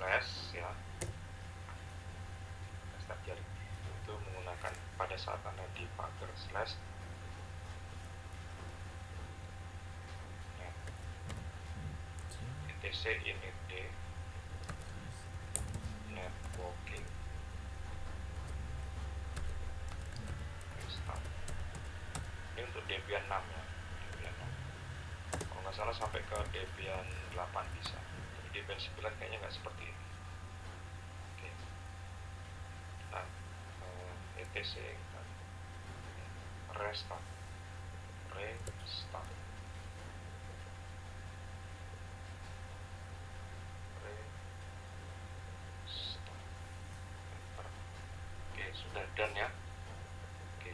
slash ya, start jaring itu menggunakan pada saat Anda di pagar slash etc init d networking start. Ini untuk Debian 6 ya, Debian 6. Kalau nggak salah sampai ke Debian 8 bisa. Jadi Debian 9 kayaknya nggak seperti ini. Oke. Nah, etc restart oke, sudah done ya. Oke.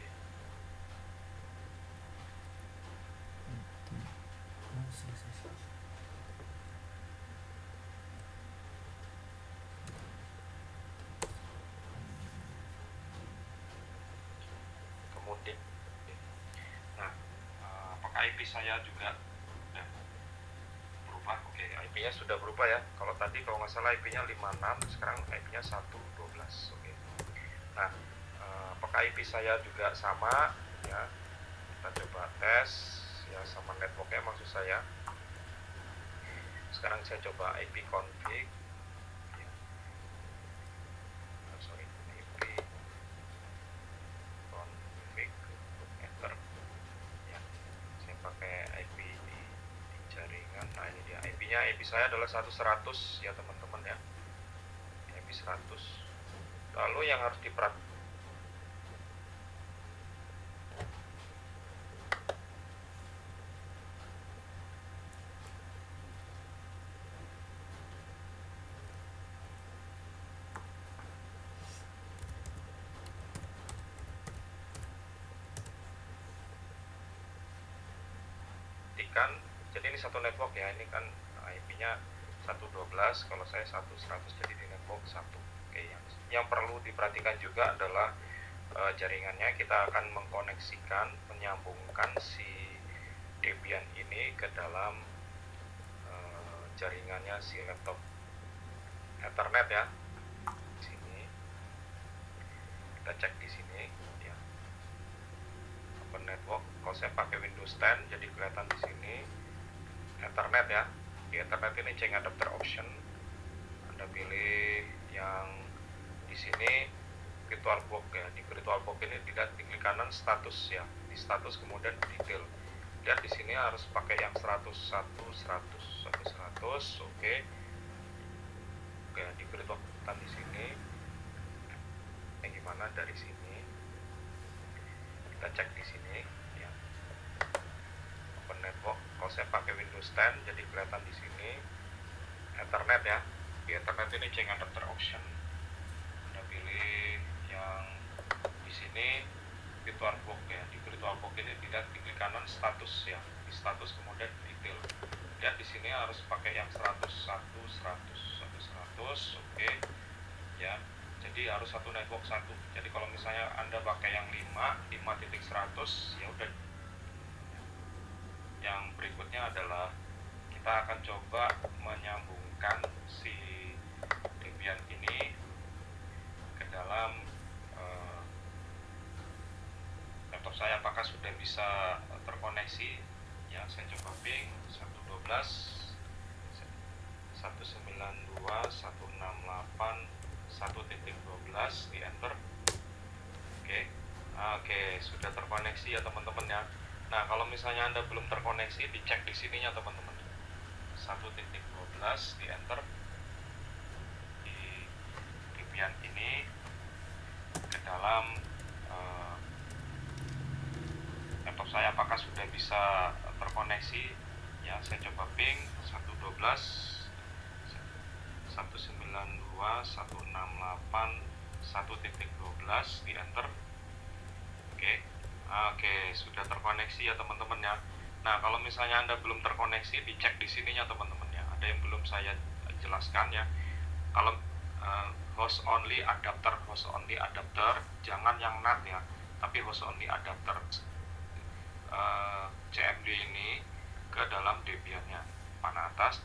Kemudian nah, apakah IP saya juga sudah berubah? Oke, IP-nya sudah berubah ya. Kalau tadi kalau nggak salah IP-nya 56, sekarang IP-nya 112. Oke. Nah, apakah IP saya juga sama ya? Kita coba tes ya, sama networknya maksud saya. Sekarang saya coba IP config ya. IP config enter ya. Saya pakai IP di jaringan. Nah, ini dia IP-nya. IP saya adalah 100 ya teman-teman ya, IP 100. Lalu yang harus diperhatikan, jadi ini satu network ya, ini kan IP-nya 112, kalau saya 100, jadi di network 1. Oke, yang perlu diperhatikan juga adalah jaringannya. Kita akan menyambungkan si Debian ini ke dalam jaringannya si laptop Ethernet ya. Di sini kita cek di sini ya, open network. Kalau saya pakai Windows 10, jadi kelihatan di sini Ethernet ya. Di Ethernet ini change adapter option, Anda pilih yang di sini VirtualBox ya. Di VirtualBox ini dilihat di klik kanan status ya, di status kemudian detail. Lihat di sini harus pakai yang 100. Oke. Oke, di VirtualBox di sini. Yang gimana dari sini? Kita cek di sini ya. Open network. Kalau saya pakai Windows 10, jadi kelihatan di sini Ethernet ya. Di Ethernet ini change adapter option. Anda pilih yang di sini VirtualBox ya. Di VirtualBox ini tidak di klik kanan status ya. Di status kemudian detail. Lihat di sini harus pakai yang 100. Oke. Ya. Jadi harus satu network satu. Jadi kalau misalnya Anda pakai yang 5.100 ya udah. Yang berikutnya adalah kita akan coba menyambungkan si Debian ini ke dalam laptop saya. Apakah sudah bisa terkoneksi ya? Saya coba ping 112.192.168.1.12 di enter. Oke, sudah terkoneksi ya teman-teman ya. Nah, kalau misalnya Anda belum terkoneksi, dicek di sininya teman-teman. 1.12 di enter. Di Debian ini ke dalam laptop saya, apakah sudah bisa terkoneksi ya? Saya coba ping 112.192.168.1.12 di enter. Oke, sudah terkoneksi ya teman-teman ya. Nah, kalau misalnya Anda belum terkoneksi, dicek di sininya teman-teman ya. Ada yang belum saya jelaskan ya. Kalau host only adapter, jangan yang NAT ya, tapi host only adapter CMD ini ke dalam Debiannya. Panah atas,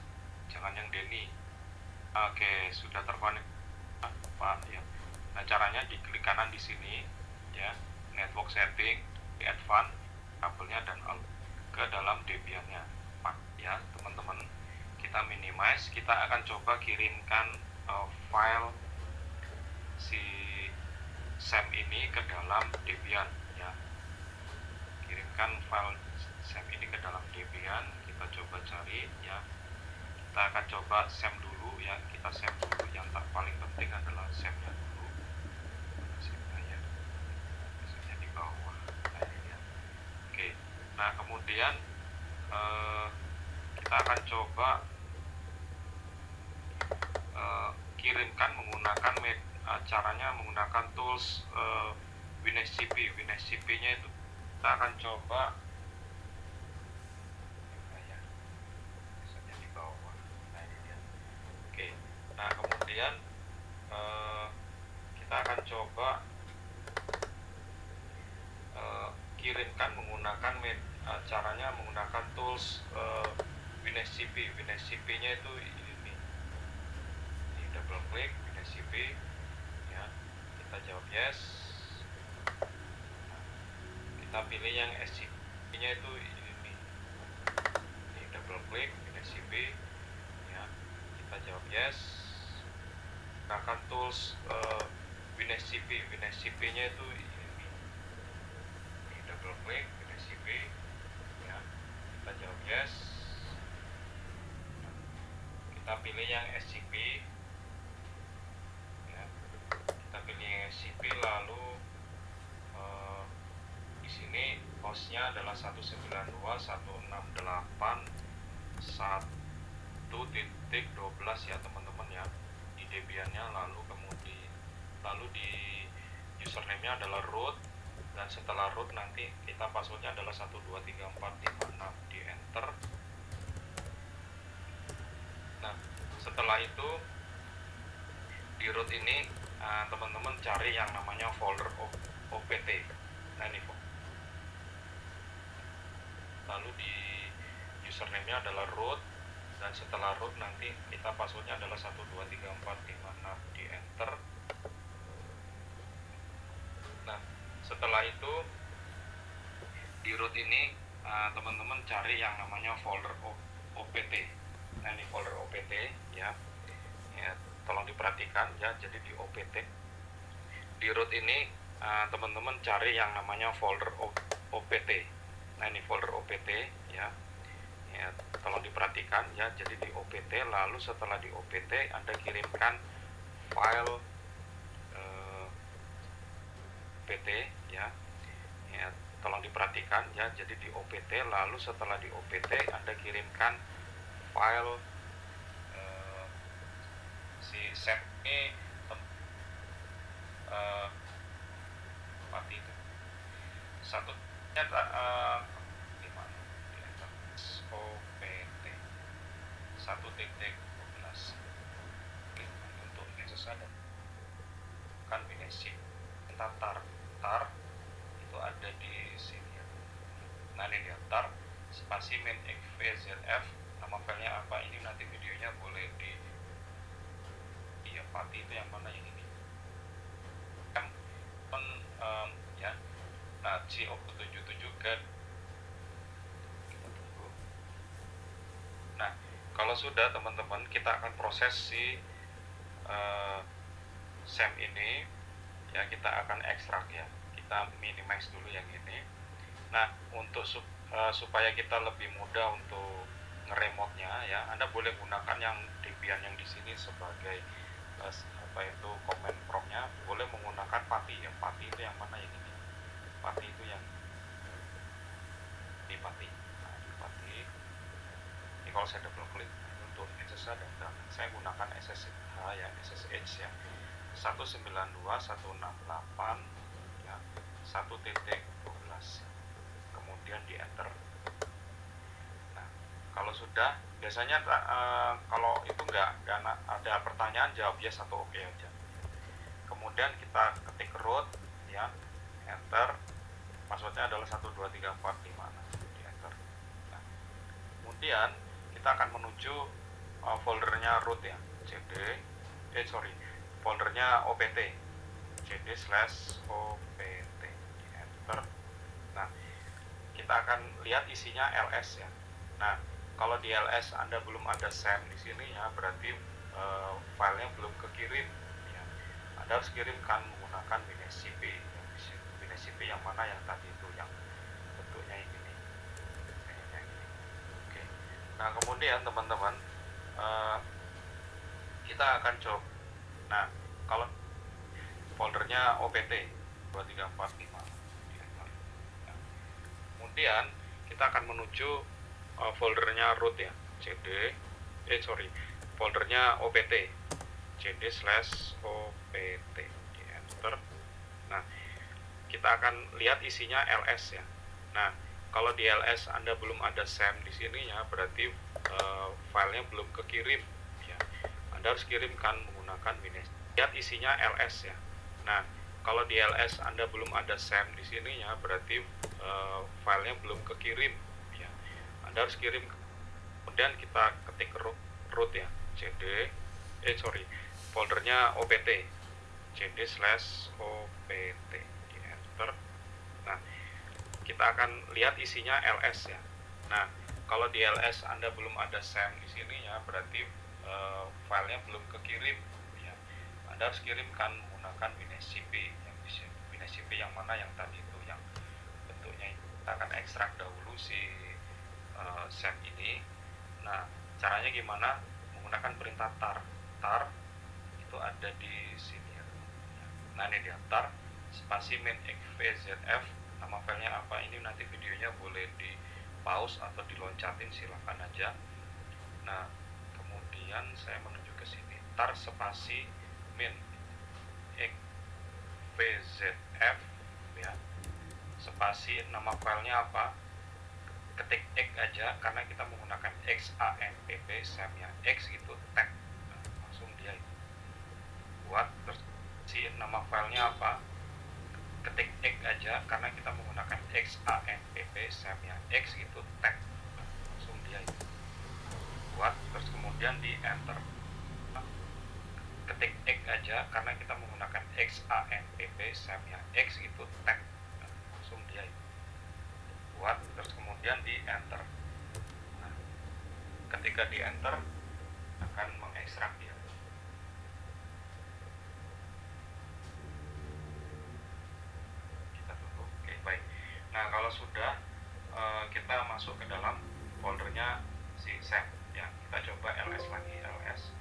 jangan yang DENI. Oke, sudah terkonek Pak ya. Nah, caranya diklik kanan di sini ya, network setting, di advance, kabelnya dan ke dalam Debian-nya. Pak ya, teman-teman. Kita minimize, kita akan coba kirimkan file si SAM ini ke dalam Debian ya. Kirimkan file SAM ini ke dalam Debian, kita coba cari ya. Kita akan coba SAM dulu ya, kita SAM dulu, yang paling penting adalah SAM-nya dulu. SAM-nya ya, biasanya di bawah. Nah, ini ya. Oke, nah kemudian kita akan coba kirimkan menggunakan caranya menggunakan tools WinSCP. WinSCP-nya itu kita akan coba ya, biasanya di bawah. Nah, ini dia. Oke, nah kemudian kita akan coba kirimkan menggunakan caranya menggunakan tools WinSCP. WinSCP-nya itu ini double klik WinSCP ya, kita jawab yes. Nah, kita pilih yang SCP-nya itu ini double klik WinSCP ya, kita jawab yes. Gunakan tools WinSCP. WinSCP-nya itu ini double klik WinSCP ya, kita jawab yes. Kita pilih yang SCP ya, kita pilih yang SCP, lalu di sini hostnya adalah 192.168.1.12 ya teman-teman ya, di Debian-nya. Lalu di username-nya adalah root, dan setelah root nanti kita passwordnya adalah 123456, di enter. Nah, setelah itu di root ini teman-teman cari yang namanya folder OPT. Nah, ini lalu di username-nya adalah root, dan setelah root nanti kita passwordnya adalah 123456, di enter. Nah, setelah itu di root ini teman-teman cari yang namanya folder OPT. Nah, ini folder OPT ya, tolong diperhatikan ya. Jadi di OPT, di root ini teman-teman cari yang namanya folder OPT. Nah, ini folder OPT ya, tolong diperhatikan ya. Jadi di OPT, lalu setelah di OPT Anda kirimkan file OPT ya, tolong diperhatikan ya. Jadi di OPT, lalu setelah di OPT Anda kirimkan file si SAM ini mati itu satunya gimana OPT 1.12 untuk Nexus ada kan BNC. Kita tar itu ada di sini ya. Nah, ini dia tar spasi main xvzf, nama filenya apa, ini nanti videonya boleh di pati itu yang mana, yang ini kan ya. Nah, C77 kan kita tunggu. Nah, kalau sudah teman-teman, kita akan proses si SAM ini ya, kita akan ekstrak ya. Kita minimize dulu yang ini. Nah, untuk supaya kita lebih mudah untuk ngeremote-nya ya, Anda boleh gunakan yang Debian yang di sini sebagai apa itu command prompt-nya, boleh menggunakan pati ya. Pati itu yang mana, yang ini. Pati itu yang di pati. Nah, di pati ini kalau saya double klik untuk SSH, dan saya gunakan SSH ya, SSH ya, 192.168 ya, 1.12, kemudian di enter. Nah, kalau sudah, biasanya kalau itu nggak ada pertanyaan, jawab yes atau oke aja. Kemudian kita ketik root ya, enter. Passwordnya adalah 12345, di enter. Nah, kemudian kita akan menuju foldernya root ya. cd foldernya opt cd/opt, enter. Nah, kita akan lihat isinya ls ya. Nah, kalau di ls Anda belum ada send di sini ya, berarti filenya belum kekirim ya. Anda harus kirimkan menggunakan WinSCP ya. WinSCP yang mana, yang tadi itu yang bentuknya ini nih. Oke. Nah, kemudian teman-teman, kita akan coba. Nah, kalau foldernya opt 2345, kemudian kita akan menuju foldernya root ya, foldernya opt cd/opt, enter. Nah, kita akan lihat isinya ls ya. Nah, kalau di ls Anda belum ada SAM di sini ya, berarti filenya belum kekirim ya. Anda harus kirimkan menggunakan WinSCP. Lihat isinya ls ya. Nah, kalau di ls Anda belum ada SAM di sini ya, berarti filenya belum kekirim ya. Anda harus kirim. Kemudian kita ketik root ya, foldernya opt cd/opt, enter. Nah, kita akan lihat isinya ls ya. Nah, kalau di ls Anda belum ada SAM di sini ya, berarti filenya belum kekirim ya. Anda harus kirimkan menggunakan WinSCP yang mana, yang tadi itu yang bentuknya. Kita akan ekstrak dahulu si SAM ini. Nah, caranya gimana? Menggunakan perintah tar itu ada di sini ya. Nah, ini dia tar spasi main xvzf, nama filenya apa, ini nanti videonya boleh di pause atau diloncatin, silahkan aja. Nah, kemudian saya menuju ke sini, tar spasi min xvzf ya, spasi nama filenya apa, ketik x aja karena kita menggunakan XAMPP SAM ya, x itu tag. Nah, langsung dia buat, terus si nama filenya apa, ketik x aja karena kita menggunakan XAMPP SAM ya, x itu tag. Nah, langsung dia buat, terus kemudian di enter. Nah, ketik x aja karena kita menggunakan XAMPP SAM ya, x itu tag. Nah, langsung dia buat, terus kemudian di enter. Nah, ketika di enter akan mengekstrak dia. Kita tunggu. Oke, baik. Nah, kalau sudah kita masuk ke dalam foldernya si SAM ya. Kita coba ls lagi, ls.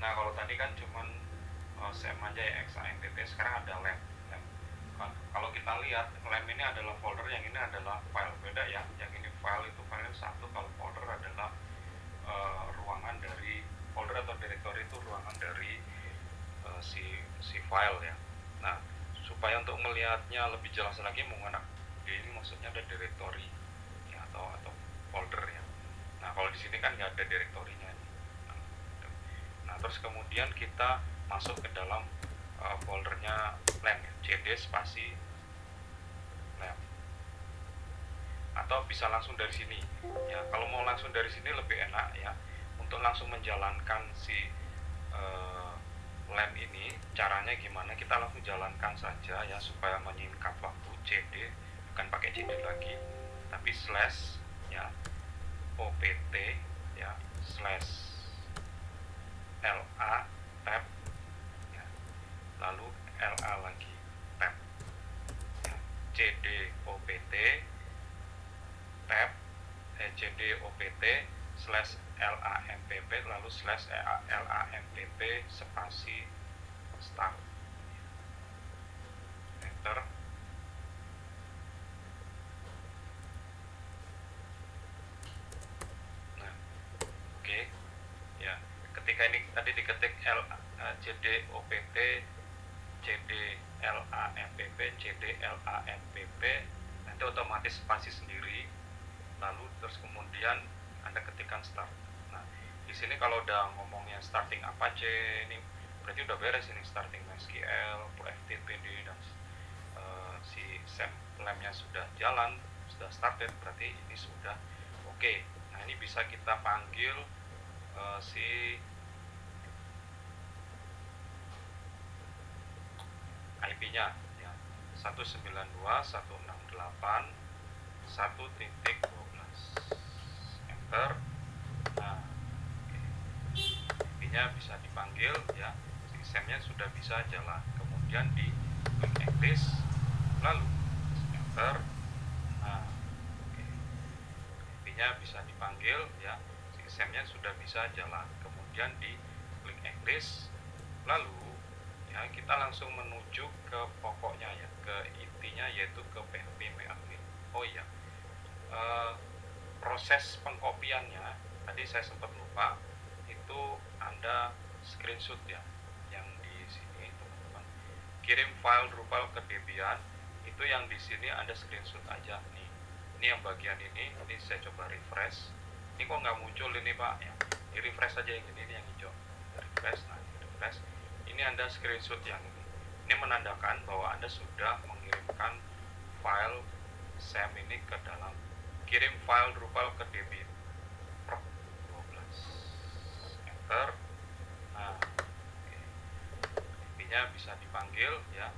Nah, kalau tadi kan cuman SAM aja ya, XAMPP, sekarang ada lem. Kalau kita lihat, lem ini adalah folder, yang ini adalah file, beda ya. Yang ini file, itu file satu, kalau folder adalah ruangan dari folder atau directory, itu ruangan dari si file ya. Nah, supaya untuk melihatnya lebih jelas lagi menggunakan ini, maksudnya ada directory ya, atau folder ya. Nah, kalau di sini kan nggak ada directory-nya. Nah, terus kemudian kita masuk ke dalam foldernya lem ya, cd spasi lem, atau bisa langsung dari sini ya. Kalau mau langsung dari sini lebih enak ya, untuk langsung menjalankan si lem ini. Caranya gimana? Kita langsung jalankan saja ya, supaya menyingkat waktu. cd, bukan pakai cd lagi, tapi slash ya, opt ya, slash la tab ya, lalu la lagi tab ya, cd opt tab cd opt slash lampp, lalu slash lampp spasi start, enter. Nah, oke ya, ketika ini tadi diketik cd opt cd lampp cd lampp, nanti otomatis spasi sendiri, lalu terus kemudian Anda ketikkan start. Nah, di sini kalau udah ngomongnya starting Apache, ini berarti udah beres ini, starting MySQL, FTPD, dan si SAM lemnya sudah jalan, sudah started, berarti ini sudah oke. Nah, ini bisa kita panggil si IP-nya ya, 192.168.1.12. Enter. Nah, IP-nya bisa dipanggil ya, sistemnya sudah bisa jalan. Kemudian di klik exist, lalu enter. Nah, IP-nya bisa dipanggil ya, sistemnya sudah bisa jalan. Kemudian di klik exist, lalu ya kita langsung menuju ke pokoknya ya, ke intinya, yaitu ke PHP admin. Oh iya, proses pengkopiannya tadi saya sempat lupa, itu Anda screenshot ya, yang di sini teman-teman. Kirim file Drupal ke Debian, itu yang di sini Anda screenshot aja nih. Ini yang bagian ini saya coba refresh. Ini kok nggak muncul ini Pak ya. Di refresh aja yang ini yang hijau. Refresh, nah refresh. Ini Anda screenshot yang ini. Ini menandakan bahwa Anda sudah mengirimkan file SAM ini ke dalam. Kirim file Drupal ke Debian Pro 12. Enter. Nah, IP-nya bisa dipanggil ya.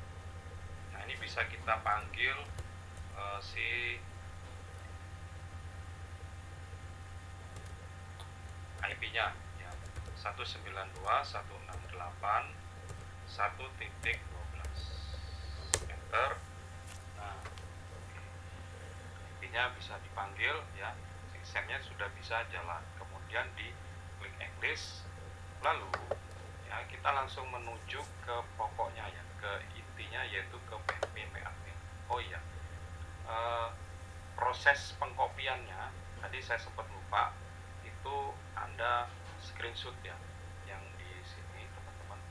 Nah, ini bisa kita panggil si IP-nya ya, 192.168.1.12. Enter. Nah, IP-nya bisa dipanggil ya, sistemnya sudah bisa jalan. Kemudian di klik exist, lalu ya kita langsung menuju ke pokoknya ya, ke intinya, yaitu ke PHP admin. Oh iya, proses pengkopiannya tadi saya sempat lupa, itu Anda screenshot ya, yang di sini teman-teman.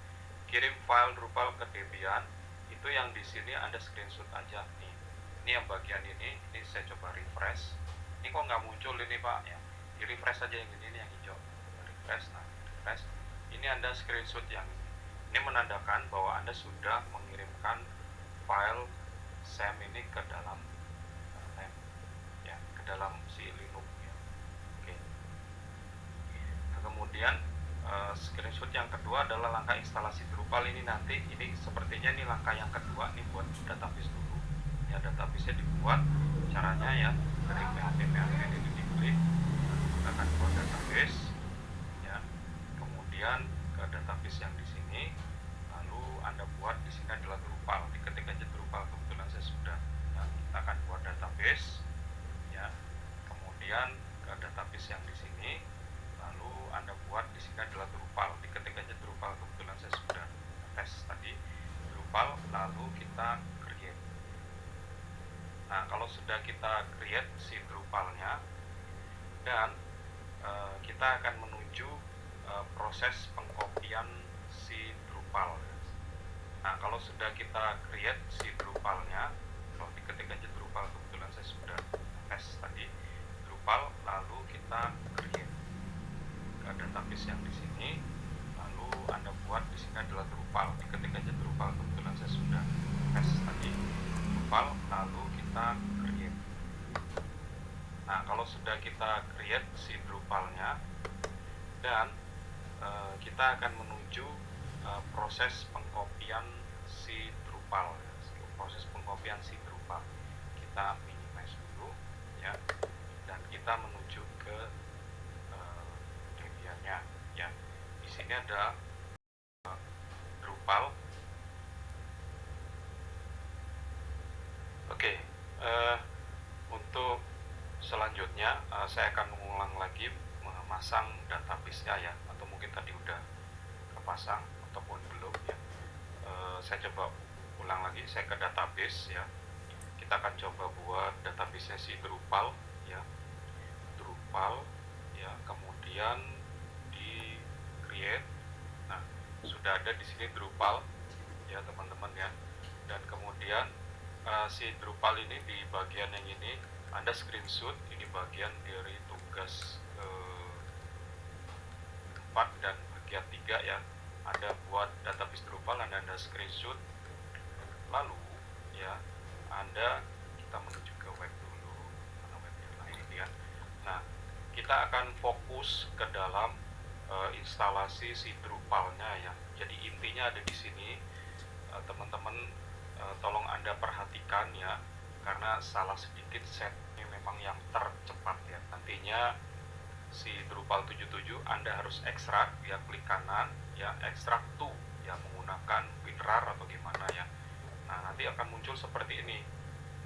Kirim file Drupal ke Debian, itu yang di sini Anda screenshot aja nih. Ini yang bagian ini saya coba refresh. Ini kok nggak muncul ini Pak ya. Di refresh aja yang ini yang hijau. Refresh, nah refresh. Ini Anda screenshot yang ini. Ini menandakan bahwa Anda sudah mengirimkan file SAM ini ke dalam ke dalam si Linux ya. Oke. Nah, kemudian screenshot yang kedua adalah langkah instalasi Drupal. Ini nanti, ini sepertinya ini langkah yang kedua nih, buat database dulu ya. Database-nya dibuat, caranya ya dari PHP ini diklik, kita akan buat database ya. Kemudian ke database yang di sini, lalu Anda buat di sini adalah Drupal, diketik aja Drupal, kebetulan saya sudah ya. Kita akan buat database ya. Kemudian ke database yang di sini, lalu Anda buat di sini adalah Drupal, diketik aja Drupal, kebetulan saya sudah tes tadi Drupal, lalu kita create. Nah, kalau sudah kita create si Drupalnya, dan kita akan menuju proses pengkopian si Drupal. Nah, kalau sudah kita create si Drupalnya, kalau diketik aja Drupal, kebetulan saya sudah tes tadi Drupal, lalu kita create ke database yang di sini, lalu Anda buat di sini adalah Drupal, diketik aja Drupal, kebetulan saya sudah tes tadi Drupal, lalu kita create. Nah, kalau sudah kita create si Drupalnya, dan kita akan menuju proses pengkopian si Drupal. Proses pengkopian si Drupal kita minimize dulu ya, dan kita menuju ke Debian-nya ya. Di sini ada Drupal. Oke, untuk selanjutnya saya akan mengulang lagi memasang database-nya ya, atau mungkin tadi udah kepasang ataupun belum ya. Saya coba ulang lagi, saya ke database ya. Kita akan coba buat database-nya si Drupal ya. Drupal ya, kemudian di create. Nah, sudah ada di sini Drupal ya teman-teman ya. Dan kemudian si Drupal ini di bagian yang ini Anda screenshot, ini bagian dari tugas 4 dan bagian 3 ya. Anda buat database Drupal, Anda screenshot, lalu ya kita menuju ke web dulu, mana webnya, nah ini dia. Nah, kita akan fokus ke dalam instalasi si Drupalnya ya. Jadi intinya ada di sini teman-teman. tolong Anda perhatikan ya, karena salah sedikit set ini memang yang tercepat ya. Nantinya si Drupal 77 Anda harus ekstrak ya, klik kanan ya, ekstrak to ya, menggunakan WinRAR atau gimana ya. Nah, nanti akan muncul seperti ini.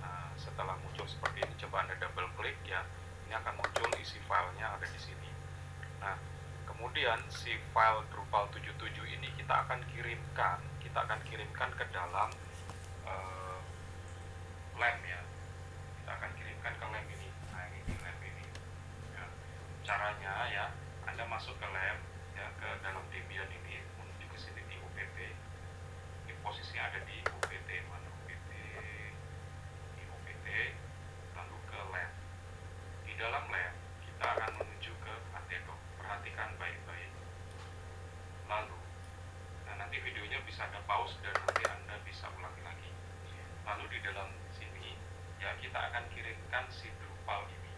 Nah, setelah muncul seperti ini, coba Anda double klik ya, ini akan muncul isi filenya ada di sini. Nah, kemudian si file Drupal 77 ini kita akan kirimkan ke dalam lem ya. Kita akan kirimkan ke lem ini. Nah, ini lem ini ya. Caranya ya, Anda masuk ke lem ya, ke dalam Debian ini, menuju ke sini di UPT. Ini posisinya ada di UPT, mana UPT, di UPT, lalu ke lem. Di dalam lem kita akan menuju ke Atedo. Perhatikan baik-baik. Lalu, nah nanti videonya bisa Anda pause dan nanti Anda bisa ulangi lagi. Lalu di dalam sini ya, kita akan kirimkan si Drupal ini.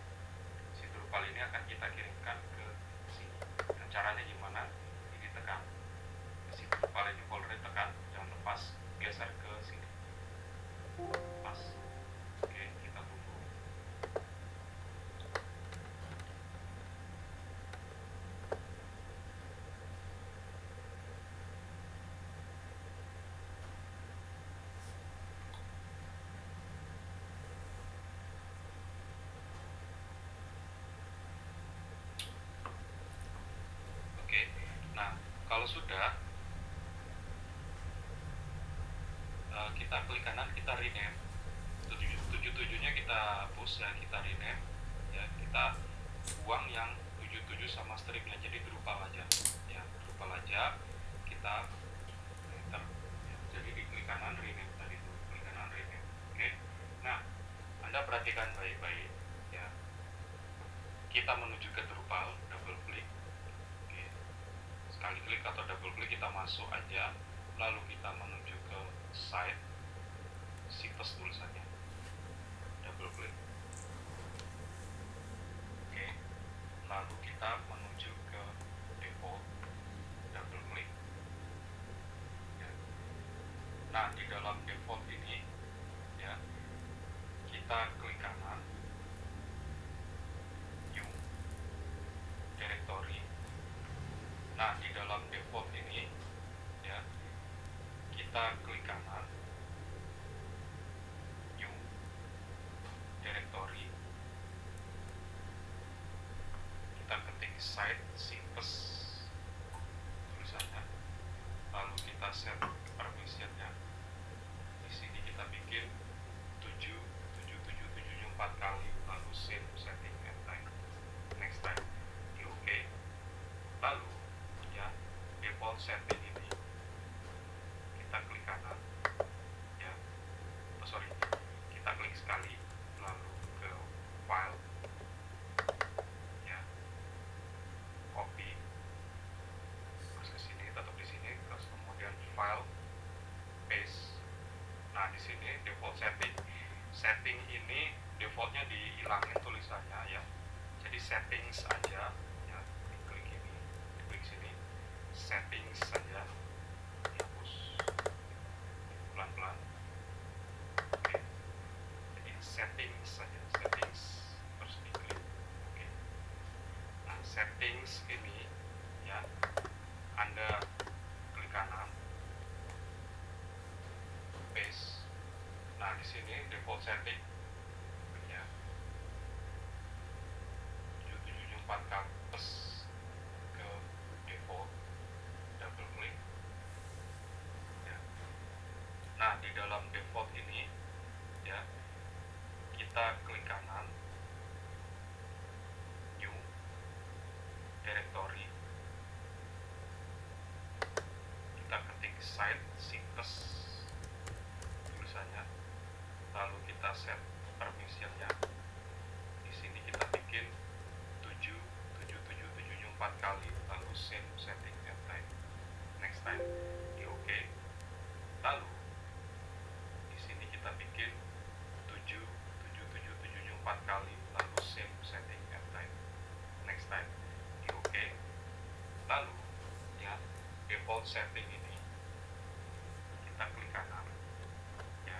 Si Drupal ini akan kita kirimkan ke sini. Nah, caranya gimana? Ini tekan. Si Drupal ini foldernya tekan, jangan lepas, geser ke sini. Pas. Oke, kita tunggu. Oke, nah kalau sudah, kita klik kanan, kita rename. 77-nya kita hapus ya, kita rename ya, kita buang yang 77 sama stripnya, jadi Drupal aja ya, Drupal aja, kita enter ya. Jadi di klik kanan rename tadi itu, klik kanan rename. Oke, nah Anda perhatikan baik-baik ya, kita menuju ke Drupal, double klik. Oke, sekali klik atau double klik kita masuk aja, lalu kita menuju ke site situs tulisannya, double klik. Oke, lalu kita menuju ke default, double klik ya. Nah, di dalam default ini ya, kita klik kanan, new directory. Nah, di dalam default ini ya, kita klik kanan, new directory, kita ketik site situs tulisannya, lalu kita set permissionnya. Di sini kita bikin 4 kali, lalu save setting and time, next time, di OK. Lalu ya, default setting ini kita klik kanan ya, kita klik sekali, lalu ke file ya, copy, terus ke sini, tetap di sini, terus kemudian file, paste. Nah, di sini default setting ini defaultnya dihilangin tulisannya ya, jadi settings aja ya, diklik ini, diklik sini, settings saja, dihapus pelan-pelan. Oke, jadi settings saja, settings, terus diklik. Oke, nah settings ini ya, Anda klik kanan, paste. Nah, di sini default setting ya, 774 kampus ke default, double klik ya. Nah, di dalam default ini ya, kita klik kanan, new directory, kita ketik site situs tulisannya, lalu kita set permissionnya. Di sini kita bikin 4 kali, lalu save setting and time, next time, di OK. Lalu di sini kita bikin 4 kali, lalu save setting and time, next time, di OK. Lalu ya, default setting ini kita klik kanan ya,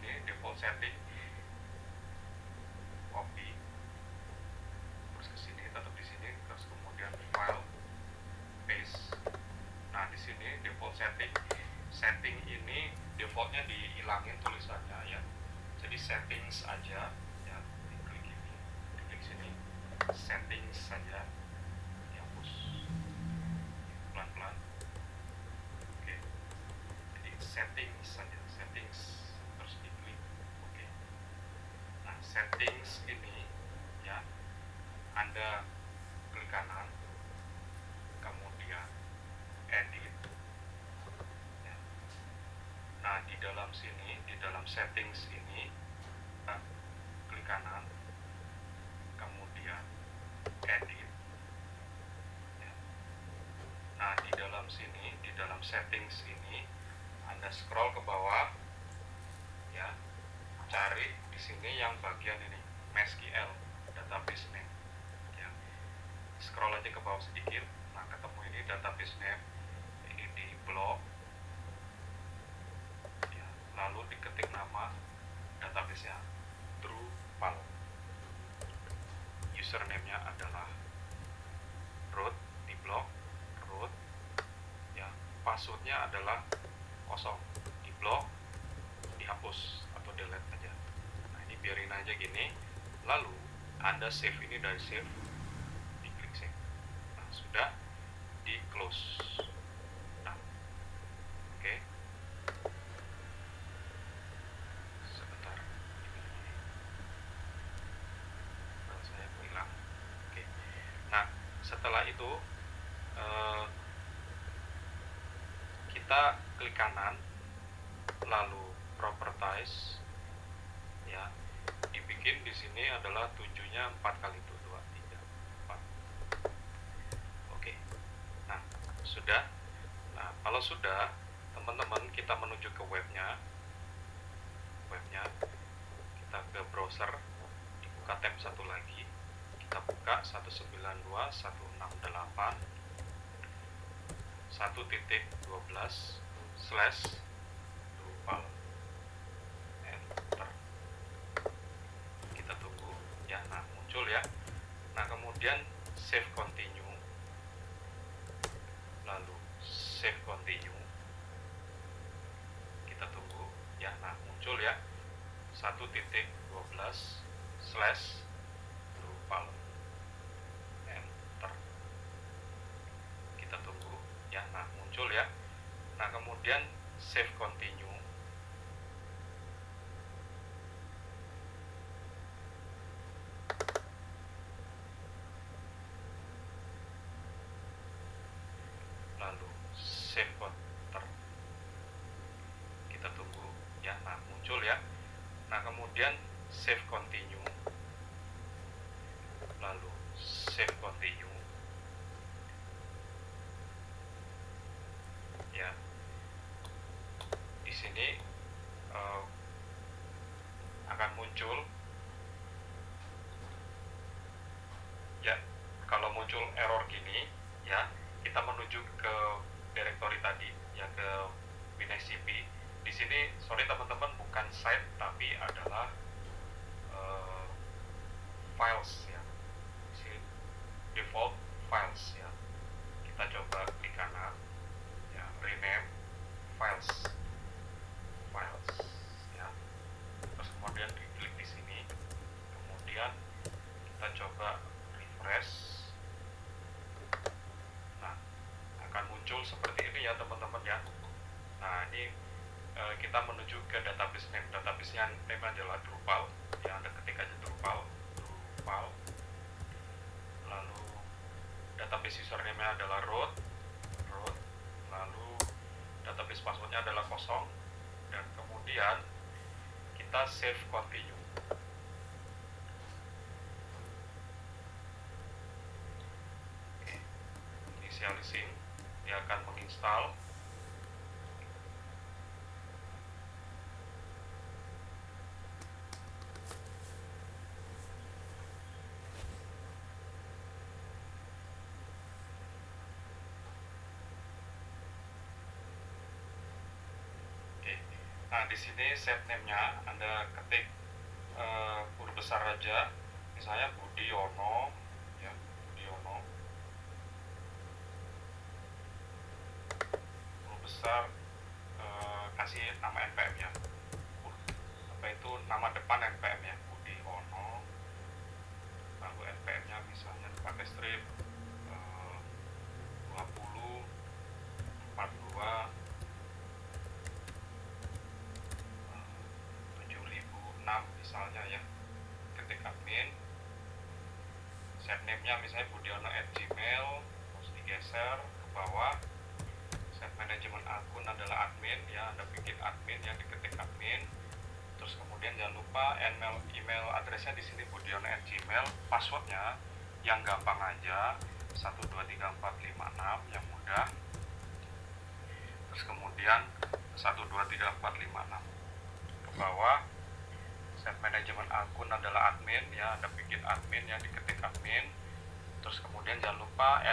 sini default setting, copy, terus ke sini, tetap di sini, terus kemudian file, paste. Nah, di sini default setting ini defaultnya dihilangin tulisannya ya. Jadi settings aja ya, diklik ini, diklik sini, settings saja, dihapus pelan-pelan. Oke. Jadi settings saja, settings, terus diklik. Oke. Nah, settings ini ya, Anda klik kanan, kemudian edit ya. Nah, di dalam sini, di dalam settings ini, klik kanan, kemudian edit ya. Nah, di dalam sini, di dalam settings ini, Anda scroll ke bawah ya, cari di sini yang bagian ini, MySQL database name ya. Scroll aja ke bawah sedikit. Nah, ketemu ini database name, ini di blok ya, lalu diketik nama database nya Drupal, username-nya adalah root, di blok root ya, passwordnya adalah kosong, di blok dihapus atau delete aja. Nah, ini biarin aja gini, lalu Anda save ini dari save, diklik save. Nah, sudah, di close. Nah, oke. Sebentar, saya hilang. Oke. Nah, setelah itu kita klik kanan, lalu properties ya, dibikin di sini adalah 7-nya 4 kali itu 2, 3, 4. Oke. Nah, sudah. Nah, kalau sudah, teman-teman, kita menuju ke webnya, kita ke browser, dibuka tab satu lagi, kita buka 192.168.1.12/Drupal, enter. Kita tunggu ya. Nah, muncul ya. Nah, kemudian save continue, lalu save continue, kita tunggu ya. Nah, muncul ya, 1.12/Drupal, enter. Kita tunggu ya. Nah, muncul ya. Nah, kemudian save continue, lalu save counter, kita tunggu ya. Nah, muncul ya. Nah, kemudian save continue, lalu save continue ya. Di sini akan muncul ya. Kalau muncul error gini ya, kita menuju ke directory tadi ya, ke WinSCP. Di sini sorry teman-teman, bukan site tapi adalah files ya. Di sini default files ya. Kita coba klik kanan ya, rename files ya. Terus kemudian diklik di sini, kemudian kita coba refresh. Nah, akan muncul seperti ini ya teman-teman ya. Nah, ini kita menuju ke database name. Database-nya name adalah Drupal ya. Anda ketik aja Drupal, lalu database username-nya adalah root, lalu database password-nya adalah kosong, dan kemudian kita save continue. Oke. Initializing, dia akan menginstal. Nah, di sini set name-nya Anda ketik huruf besar aja, misalnya Budiono, ya, Budiono, huruf besar, kasih nama NPM ya, apa itu nama depan NPM ya, Budiono, lalu NPM-nya misalnya pakai strip 20 42 7006 misalnya ya, ketik admin, set name-nya misalnya budiono@gmail, terus digeser ke bawah, set manajemen akun adalah admin ya, Anda bikin admin ya, diketik admin, terus kemudian jangan lupa email addressnya di sini budiono@gmail, passwordnya yang gampang aja 123456 yang mudah, terus kemudian 123456 ke bawah, set manajemen akun adalah admin ya, Anda bikin admin ya, diketik admin, terus kemudian jangan lupa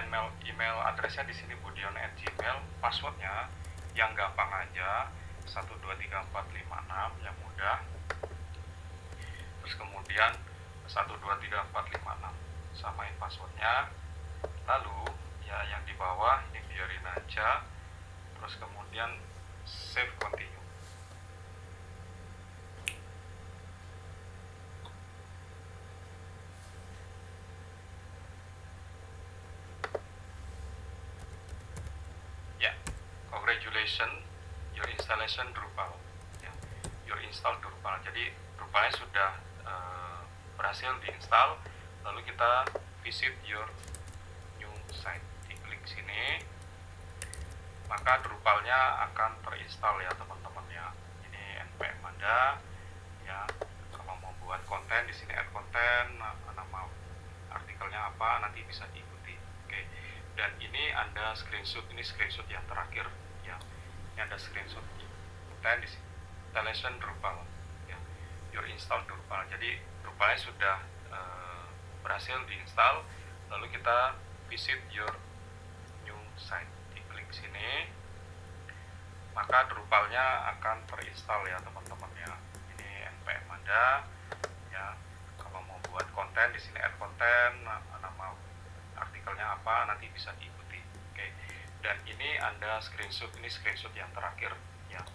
email addressnya di sini budiono@gmail, passwordnya yang gampang aja 123456 yang mudah, terus kemudian 123456 samain passwordnya, lalu ya yang di bawah ini biarin aja, terus kemudian save continue. Ya, congratulations, your installation Drupal ya, your install Drupal. Jadi Drupalnya sudah berhasil diinstal. Lalu kita visit your new site, diklik sini, maka Drupalnya akan terinstall ya teman-teman ya. Ini npm Anda ya. Kalau mau buat konten di sini add konten, nama artikelnya apa nanti bisa diikuti. Oke. Dan ini Anda screenshot, ini screenshot yang terakhir ya. Ini Anda screenshot konten di sini. Installation Drupal ya. Your install Drupal. Jadi Drupalnya sudah berhasil diinstal. Lalu kita visit your new site, diklik sini, maka Drupalnya akan terinstall ya teman-teman ya. Ini npm Anda ya. Kalau mau buat konten di sini add konten, nama artikelnya apa nanti bisa diikuti. Oke. Dan ini Anda screenshot, ini screenshot yang terakhir ya.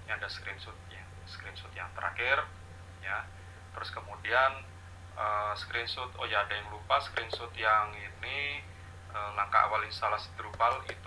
Ini Anda screenshot ya, screenshot yang terakhir ya. Terus kemudian screenshot, oh ya ada yang lupa, screenshot yang ini langkah awal instalasi Drupal itu